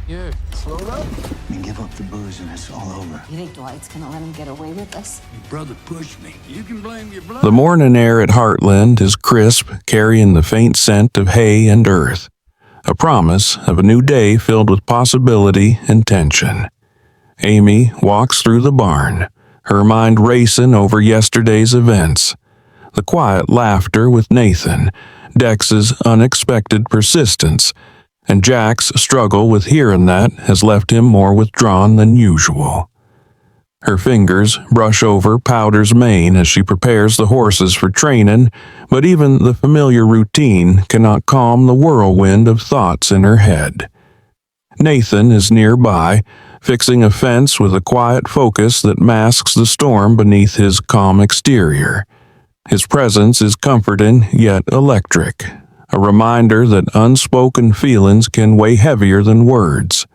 Here, slow up. I mean, give up the booze and it's all over. You think Dwight's gonna let him get away with this? Your brother pushed me. You can blame your blood. The morning air at Heartland is crisp, carrying the faint scent of hay and earth, a promise of a new day filled with possibility and tension. Amy walks through the barn, her mind racing over yesterday's events. The quiet laughter with Nathan, Dex's unexpected persistence, and Jack's struggle with hearing that has left him more withdrawn than usual. Her fingers brush over Powder's mane as she prepares the horses for training, but even the familiar routine cannot calm the whirlwind of thoughts in her head. Nathan is nearby, fixing a fence with a quiet focus that masks the storm beneath his calm exterior. His presence is comforting yet electric, a reminder that unspoken feelings can weigh heavier than words.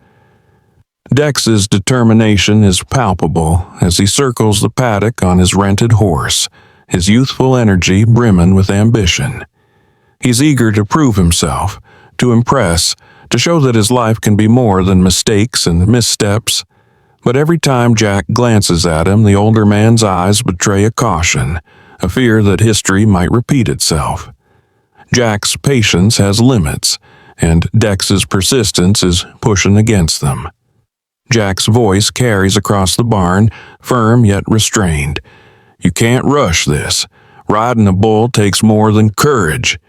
Dex's determination is palpable as he circles the paddock on his rented horse, his youthful energy brimming with ambition. He's eager to prove himself, to impress, to show that his life can be more than mistakes and missteps. But every time Jack glances at him, the older man's eyes betray a caution, a fear that history might repeat itself. Jack's patience has limits, and Dex's persistence is pushing against them. Jack's voice carries across the barn, firm yet restrained. You can't rush this. Riding a bull takes more than courage.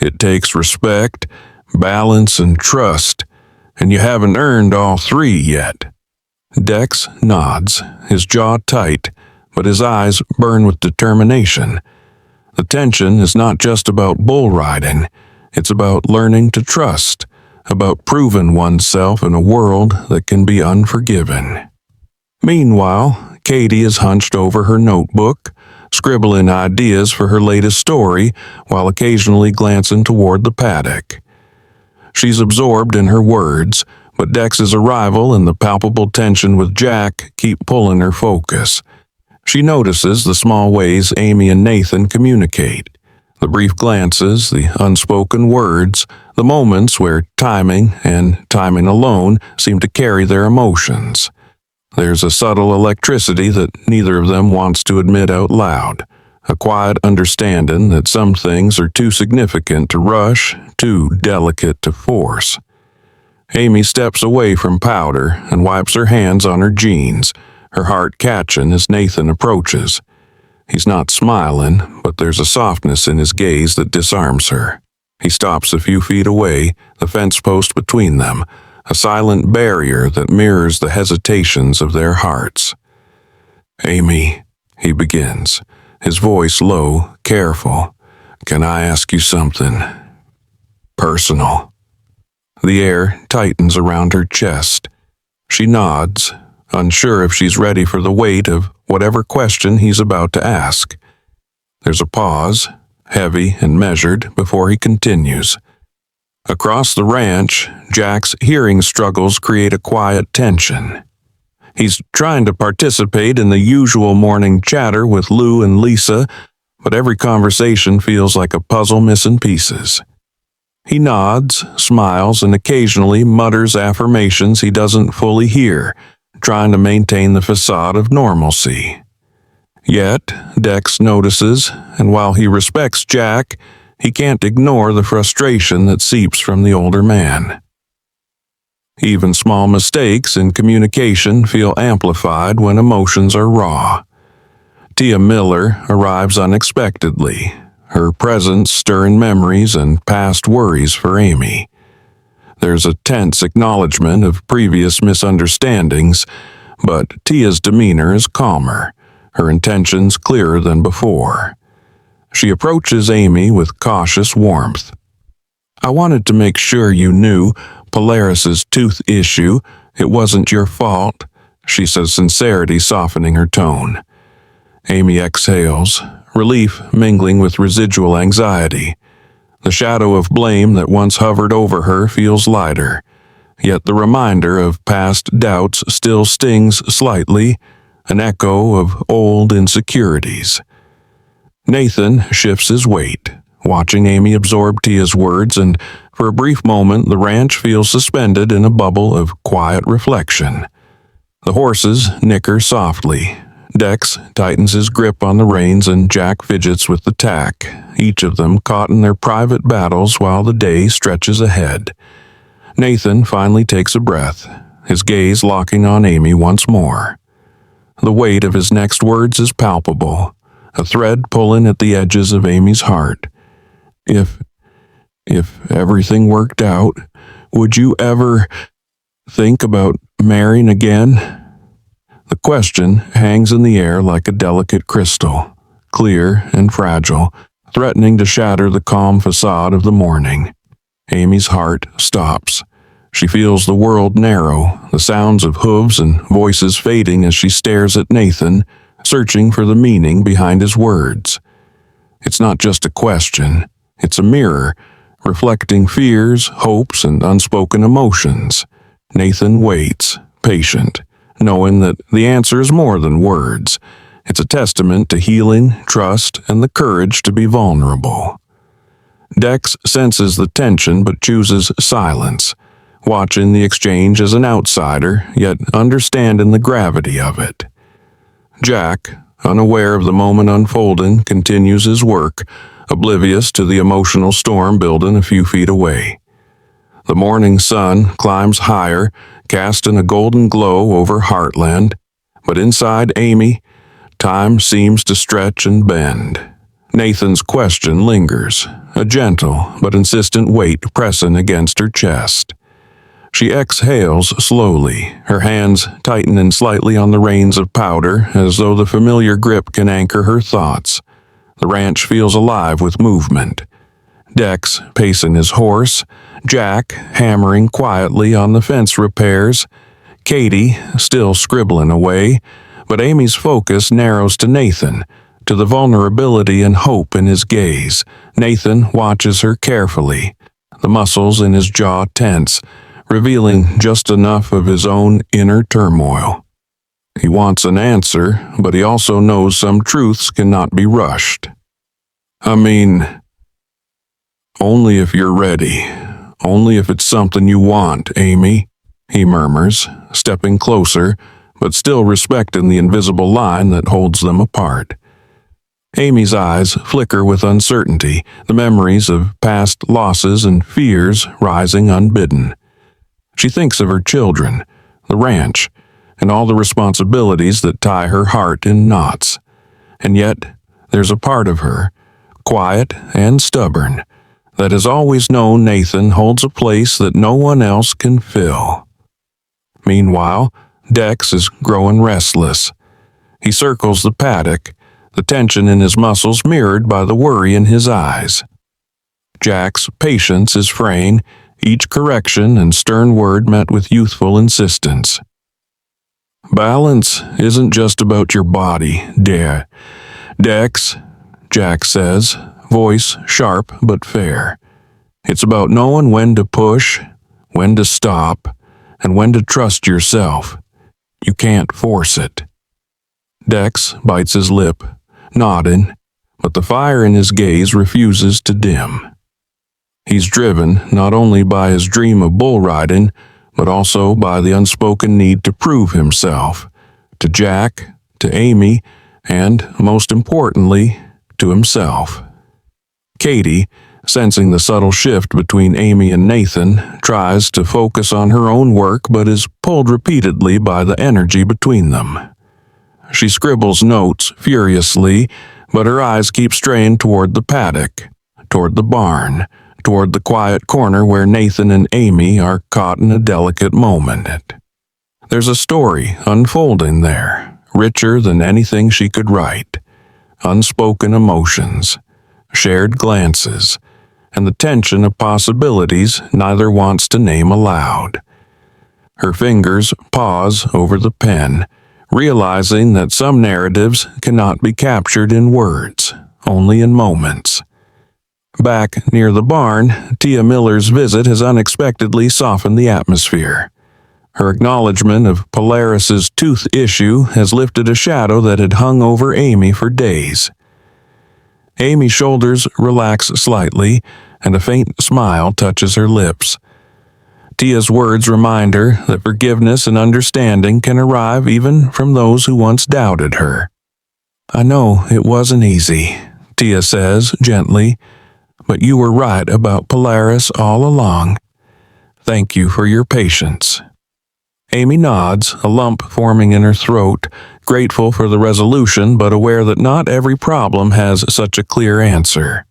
It takes respect, balance, and trust, and you haven't earned all three yet. Dex nods, his jaw tight, but his eyes burn with determination. The tension is not just about bull riding, it's about learning to trust, about proving oneself in a world that can be unforgiving. Meanwhile, Katie is hunched over her notebook, scribbling ideas for her latest story while occasionally glancing toward the paddock. She's absorbed in her words, but Dex's arrival and the palpable tension with Jack keep pulling her focus. She notices the small ways Amy and Nathan communicate, the brief glances, the unspoken words, the moments where timing and timing alone seem to carry their emotions. There's a subtle electricity that neither of them wants to admit out loud, a quiet understanding that some things are too significant to rush, too delicate to force. Amy steps away from Powder and wipes her hands on her jeans, her heart catching as Nathan approaches. He's not smiling, but there's a softness in his gaze that disarms her. He stops a few feet away, the fence post between them, a silent barrier that mirrors the hesitations of their hearts. Amy, he begins, his voice low, careful. Can I ask you something personal? The air tightens around her chest. She nods, unsure if she's ready for the weight of whatever question he's about to ask. There's a pause, heavy and measured, before he continues. Across the ranch, Jack's hearing struggles create a quiet tension. He's trying to participate in the usual morning chatter with Lou and Lisa, but every conversation feels like a puzzle missing pieces. He nods, smiles, and occasionally mutters affirmations he doesn't fully hear, trying to maintain the facade of normalcy. Yet, Dex notices, and while he respects Jack, he can't ignore the frustration that seeps from the older man. Even small mistakes in communication feel amplified when emotions are raw. Tia Miller arrives unexpectedly, her presence stirring memories and past worries for Amy. There's a tense acknowledgement of previous misunderstandings, but Tia's demeanor is calmer, her intentions clearer than before. She approaches Amy with cautious warmth. I wanted to make sure you knew Polaris's tooth issue. It wasn't your fault, she says, sincerity softening her tone. Amy exhales, relief mingling with residual anxiety. The shadow of blame that once hovered over her feels lighter, yet the reminder of past doubts still stings slightly, an echo of old insecurities. Nathan shifts his weight, watching Amy absorb Tia's words and For a brief moment, the ranch feels suspended in a bubble of quiet reflection. The horses nicker softly. Dex tightens his grip on the reins and Jack fidgets with the tack, each of them caught in their private battles while the day stretches ahead. Nathan finally takes a breath, his gaze locking on Amy once more. The weight of his next words is palpable, a thread pulling at the edges of Amy's heart. If everything worked out, would you ever think about marrying again? The question hangs in the air like a delicate crystal, clear and fragile, threatening to shatter the calm facade of the morning. Amy's heart stops. She feels the world narrow, the sounds of hooves and voices fading as she stares at Nathan, searching for the meaning behind his words. It's not just a question, it's a mirror, reflecting fears, hopes, and unspoken emotions. Nathan waits, patient, knowing that the answer is more than words. It's a testament to healing, trust, and the courage to be vulnerable. Dex senses the tension but chooses silence, watching the exchange as an outsider, yet understanding the gravity of it. Jack, unaware of the moment unfolding, continues his work, oblivious to the emotional storm building a few feet away. The morning sun climbs higher, casting a golden glow over Heartland, but inside Amy, time seems to stretch and bend. Nathan's question lingers, a gentle but insistent weight pressing against her chest. She exhales slowly, her hands tightening slightly on the reins of powder as though the familiar grip can anchor her thoughts. The ranch feels alive with movement. Dex pacing his horse, Jack hammering quietly on the fence repairs, Katie still scribbling away, but Amy's focus narrows to Nathan, to the vulnerability and hope in his gaze. Nathan watches her carefully, the muscles in his jaw tense, revealing just enough of his own inner turmoil. He wants an answer, but he also knows some truths cannot be rushed. I mean, only if you're ready. Only if it's something you want, Amy, he murmurs, stepping closer, but still respecting the invisible line that holds them apart. Amy's eyes flicker with uncertainty, the memories of past losses and fears rising unbidden. She thinks of her children, the ranch, and all the responsibilities that tie her heart in knots. And yet, there's a part of her, quiet and stubborn, that has always known Nathan holds a place that no one else can fill. Meanwhile, Dex is growing restless. He circles the paddock, the tension in his muscles mirrored by the worry in his eyes. Jack's patience is fraying, each correction and stern word met with youthful insistence. Balance isn't just about your body, Dex, Jack says, voice sharp but fair. It's about knowing when to push, when to stop, and when to trust yourself. You can't force it. Dex bites his lip, nodding, but the fire in his gaze refuses to dim. He's driven not only by his dream of bull riding, but also by the unspoken need to prove himself, to Jack, to Amy, and, most importantly, to himself. Katie, sensing the subtle shift between Amy and Nathan, tries to focus on her own work but is pulled repeatedly by the energy between them. She scribbles notes furiously, but her eyes keep straying toward the paddock, toward the barn, toward the quiet corner where Nathan and Amy are caught in a delicate moment. There's a story unfolding there, richer than anything she could write. Unspoken emotions, shared glances, and the tension of possibilities neither wants to name aloud. Her fingers pause over the pen, realizing that some narratives cannot be captured in words, only in moments. Back near the barn, Tia Miller's visit has unexpectedly softened the atmosphere. Her acknowledgement of Polaris's tooth issue has lifted a shadow that had hung over Amy for days. Amy's shoulders relax slightly, and a faint smile touches her lips. Tia's words remind her that forgiveness and understanding can arrive even from those who once doubted her. "I know it wasn't easy," Tia says gently, "but you were right about Polaris all along. Thank you for your patience." Amy nods, a lump forming in her throat, grateful for the resolution but aware that not every problem has such a clear answer.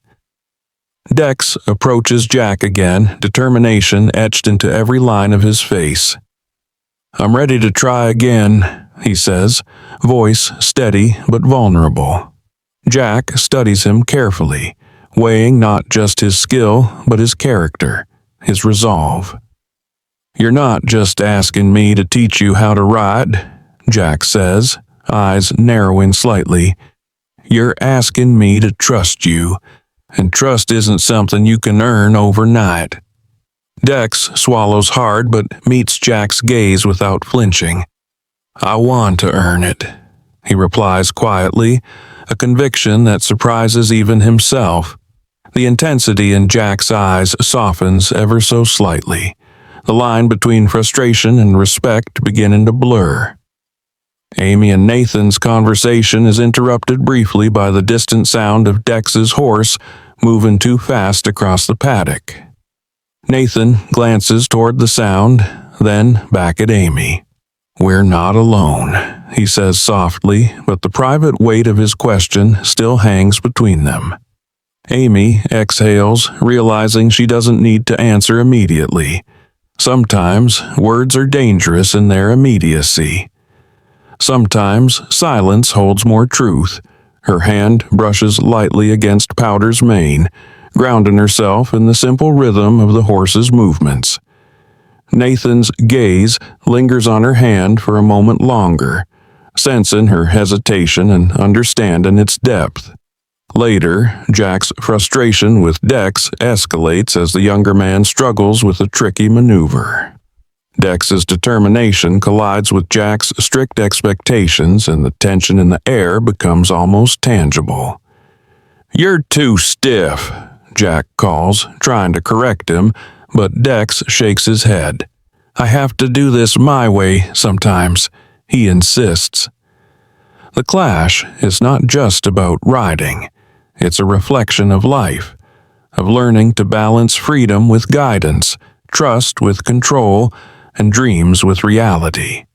Dex approaches Jack again, determination etched into every line of his face. "I'm ready to try again," he says, voice steady but vulnerable. Jack studies him carefully, weighing not just his skill but his character, his resolve. "You're not just asking me to teach you how to ride," Jack says, eyes narrowing slightly. "You're asking me to trust you, and trust isn't something you can earn overnight." Dex swallows hard but meets Jack's gaze without flinching. "I want to earn it," he replies quietly, a conviction that surprises even himself. The intensity in Jack's eyes softens ever so slightly, the line between frustration and respect beginning to blur. Amy and Nathan's conversation is interrupted briefly by the distant sound of Dex's horse moving too fast across the paddock. Nathan glances toward the sound, then back at Amy. "We're not alone," he says softly, but the private weight of his question still hangs between them. Amy exhales, realizing she doesn't need to answer immediately. Sometimes words are dangerous in their immediacy. Sometimes silence holds more truth. Her hand brushes lightly against Powder's mane, grounding herself in the simple rhythm of the horse's movements. Nathan's gaze lingers on her hand for a moment longer, sensing her hesitation and understanding its depth. Later, Jack's frustration with Dex escalates as the younger man struggles with a tricky maneuver. Dex's determination collides with Jack's strict expectations, and the tension in the air becomes almost tangible. "You're too stiff," Jack calls, trying to correct him, but Dex shakes his head. "I have to do this my way sometimes," he insists. The clash is not just about riding. It's a reflection of life, of learning to balance freedom with guidance, trust with control, and dreams with reality.